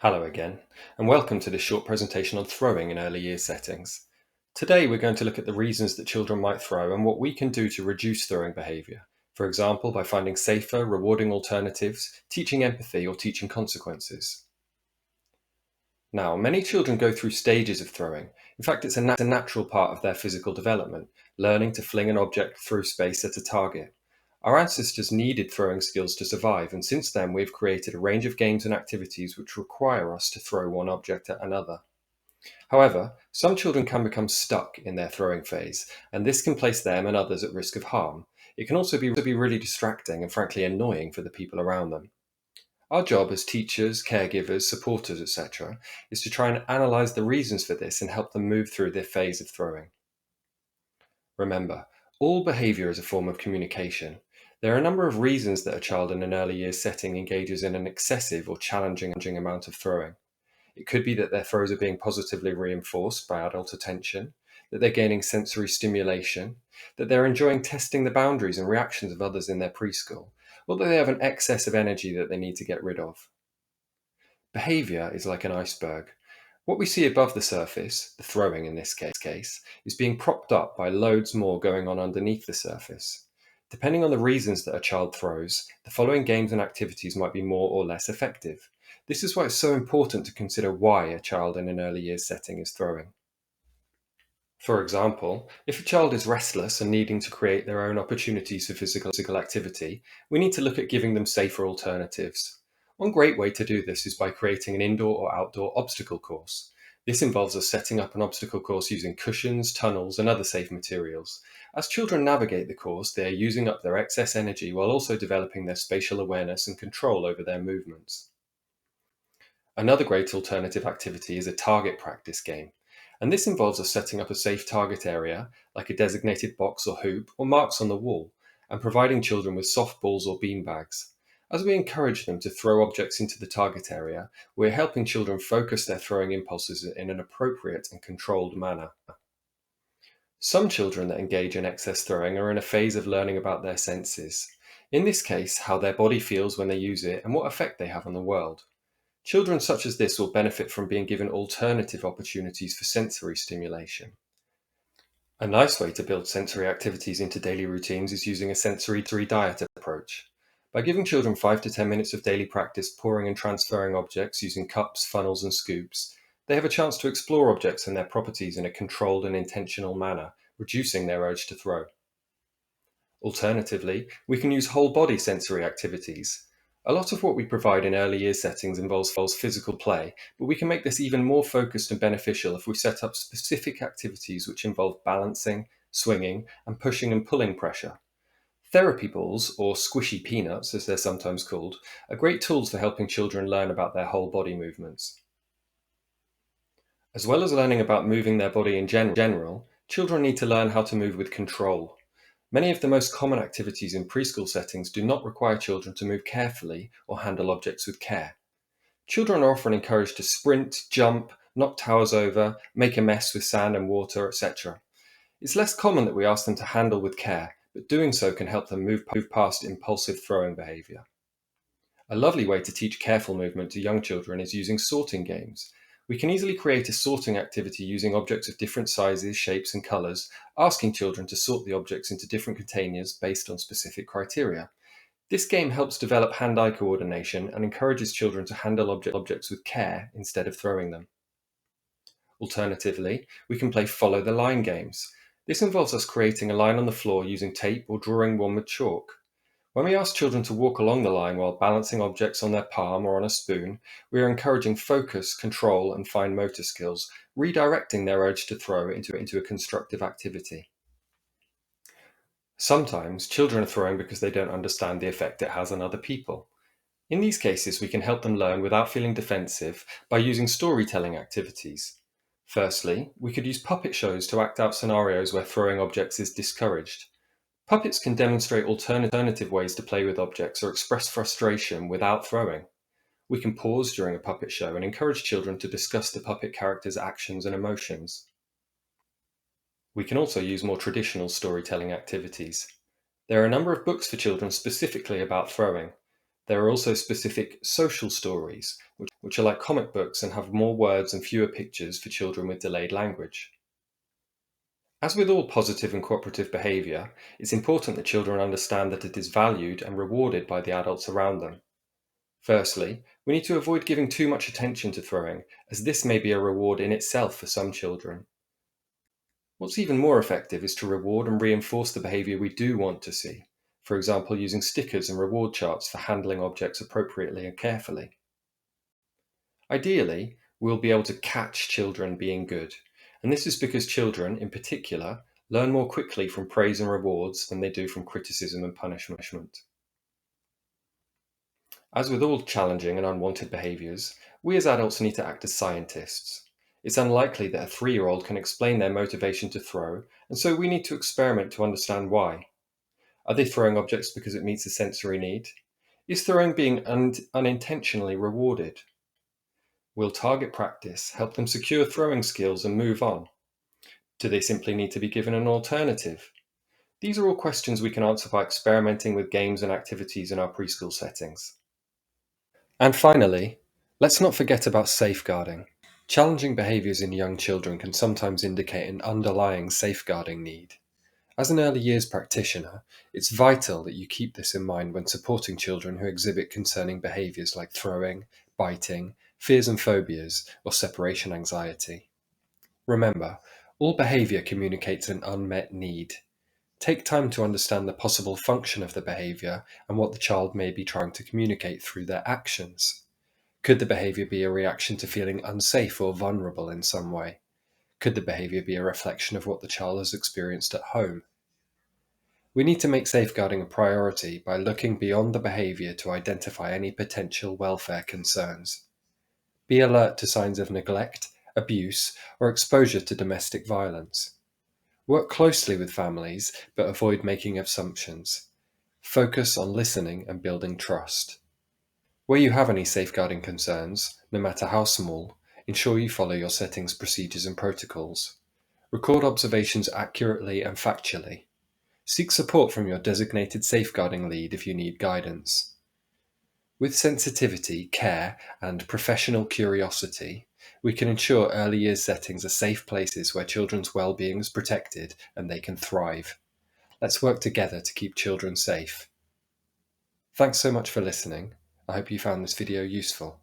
Hello again, and welcome to this short presentation on throwing in early years settings. Today we're going to look at the reasons that children might throw and what we can do to reduce throwing behaviour, for example by finding safer, rewarding alternatives, teaching empathy or teaching consequences. Now, many children go through stages of throwing. In fact, it's a natural part of their physical development, learning to fling an object through space at a target. Our ancestors needed throwing skills to survive, and since then we've created a range of games and activities which require us to throw one object at another. However, some children can become stuck in their throwing phase, and this can place them and others at risk of harm. It can also be really distracting and frankly annoying for the people around them. Our job as teachers, caregivers, supporters, etc., is to try and analyse the reasons for this and help them move through their phase of throwing. Remember, all behaviour is a form of communication. There are a number of reasons that a child in an early years setting engages in an excessive or challenging amount of throwing. It could be that their throws are being positively reinforced by adult attention, that they're gaining sensory stimulation, that they're enjoying testing the boundaries and reactions of others in their preschool, or that they have an excess of energy that they need to get rid of. Behaviour is like an iceberg. What we see above the surface, the throwing in this case, is being propped up by loads more going on underneath the surface. Depending on the reasons that a child throws, the following games and activities might be more or less effective. This is why it's so important to consider why a child in an early years setting is throwing. For example, if a child is restless and needing to create their own opportunities for physical activity, we need to look at giving them safer alternatives. One great way to do this is by creating an indoor or outdoor obstacle course. This involves us setting up an obstacle course using cushions, tunnels, and other safe materials. As children navigate the course, they are using up their excess energy while also developing their spatial awareness and control over their movements. Another great alternative activity is a target practice game, and this involves us setting up a safe target area, like a designated box or hoop, or marks on the wall, and providing children with soft balls or beanbags. As we encourage them to throw objects into the target area, we're helping children focus their throwing impulses in an appropriate and controlled manner. Some children that engage in excess throwing are in a phase of learning about their senses. In this case, how their body feels when they use it and what effect they have on the world. Children such as this will benefit from being given alternative opportunities for sensory stimulation. A nice way to build sensory activities into daily routines is using a sensory diet approach. By giving children 5 to 10 minutes of daily practice pouring and transferring objects using cups, funnels, and scoops, they have a chance to explore objects and their properties in a controlled and intentional manner, reducing their urge to throw. Alternatively, we can use whole body sensory activities. A lot of what we provide in early years settings involves physical play, but we can make this even more focused and beneficial if we set up specific activities which involve balancing, swinging, and pushing and pulling pressure. Therapy balls, or squishy peanuts as they're sometimes called, are great tools for helping children learn about their whole body movements. As well as learning about moving their body in general, children need to learn how to move with control. Many of the most common activities in preschool settings do not require children to move carefully or handle objects with care. Children are often encouraged to sprint, jump, knock towers over, make a mess with sand and water, etc. It's less common that we ask them to handle with care, but doing so can help them move past impulsive throwing behaviour. A lovely way to teach careful movement to young children is using sorting games. We can easily create a sorting activity using objects of different sizes, shapes, and colours, asking children to sort the objects into different containers based on specific criteria. This game helps develop hand-eye coordination and encourages children to handle objects with care instead of throwing them. Alternatively, we can play follow the line games. This involves us creating a line on the floor using tape or drawing one with chalk. When we ask children to walk along the line while balancing objects on their palm or on a spoon, we are encouraging focus, control, and fine motor skills, redirecting their urge to throw into a constructive activity. Sometimes children are throwing because they don't understand the effect it has on other people. In these cases, we can help them learn without feeling defensive by using storytelling activities. Firstly, we could use puppet shows to act out scenarios where throwing objects is discouraged. Puppets can demonstrate alternative ways to play with objects or express frustration without throwing. We can pause during a puppet show and encourage children to discuss the puppet character's actions and emotions. We can also use more traditional storytelling activities. There are a number of books for children specifically about throwing. There are also specific social stories, which are like comic books and have more words and fewer pictures for children with delayed language. As with all positive and cooperative behaviour, it's important that children understand that it is valued and rewarded by the adults around them. Firstly, we need to avoid giving too much attention to throwing, as this may be a reward in itself for some children. What's even more effective is to reward and reinforce the behaviour we do want to see, for example using stickers and reward charts for handling objects appropriately and carefully. Ideally, we'll be able to catch children being good, and this is because children, in particular, learn more quickly from praise and rewards than they do from criticism and punishment. As with all challenging and unwanted behaviours, we as adults need to act as scientists. It's unlikely that a 3-year-old can explain their motivation to throw, and so we need to experiment to understand why. Are they throwing objects because it meets a sensory need? Is throwing being unintentionally rewarded? Will target practice help them secure throwing skills and move on? Do they simply need to be given an alternative? These are all questions we can answer by experimenting with games and activities in our preschool settings. And finally, let's not forget about safeguarding. Challenging behaviours in young children can sometimes indicate an underlying safeguarding need. As an early years practitioner, it's vital that you keep this in mind when supporting children who exhibit concerning behaviours like throwing, biting, fears and phobias, or separation anxiety. Remember, all behaviour communicates an unmet need. Take time to understand the possible function of the behaviour and what the child may be trying to communicate through their actions. Could the behaviour be a reaction to feeling unsafe or vulnerable in some way? Could the behaviour be a reflection of what the child has experienced at home? We need to make safeguarding a priority by looking beyond the behaviour to identify any potential welfare concerns. Be alert to signs of neglect, abuse, or exposure to domestic violence. Work closely with families, but avoid making assumptions. Focus on listening and building trust. Where you have any safeguarding concerns, no matter how small, ensure you follow your settings, procedures, and protocols. Record observations accurately and factually. Seek support from your designated safeguarding lead if you need guidance. With sensitivity, care, and professional curiosity, we can ensure early years settings are safe places where children's well-being is protected and they can thrive. Let's work together to keep children safe. Thanks so much for listening. I hope you found this video useful.